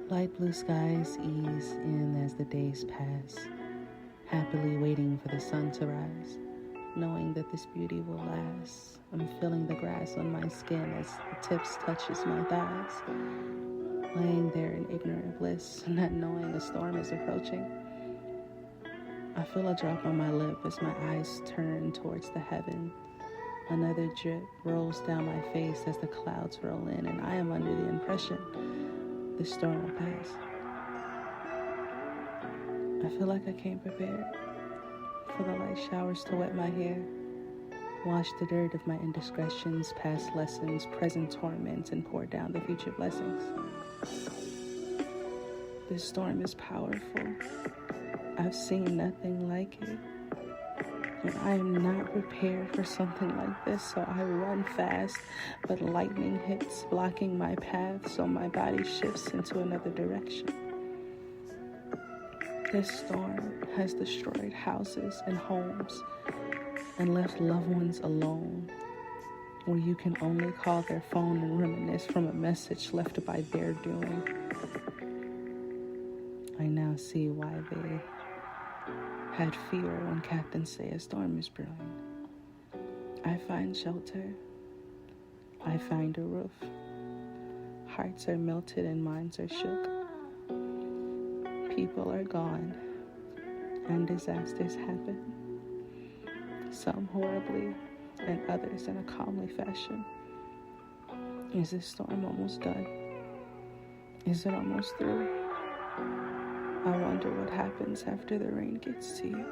Light blue skies ease in as the days pass, happily waiting for the sun to rise, knowing that this beauty will last. I'm feeling the grass on my skin as the tips touches my thighs, laying there in ignorant bliss, not knowing a storm is approaching. I feel a drop on my lip as my eyes turn towards the heaven. Another drip rolls down my face as the clouds roll in, and I am under the impression the storm will pass. I feel like I came prepared for the light showers to wet my hair, wash the dirt of my indiscretions, past lessons, present torments, and pour down the future blessings. This storm is powerful. I've seen nothing like it. And I am not prepared for something like this, so I run fast, but lightning hits, blocking my path, so my body shifts into another direction. This storm has destroyed houses and homes and left loved ones alone, where you can only call their phone and reminisce from a message left by their doing. I now see why they had fear when captains say a storm is brewing. I find shelter. I find a roof. Hearts are melted and minds are shook. People are gone and disasters happen. Some horribly and others in a calmly fashion. Is this storm almost done? Is it almost through? I wonder what happens after the rain gets to you.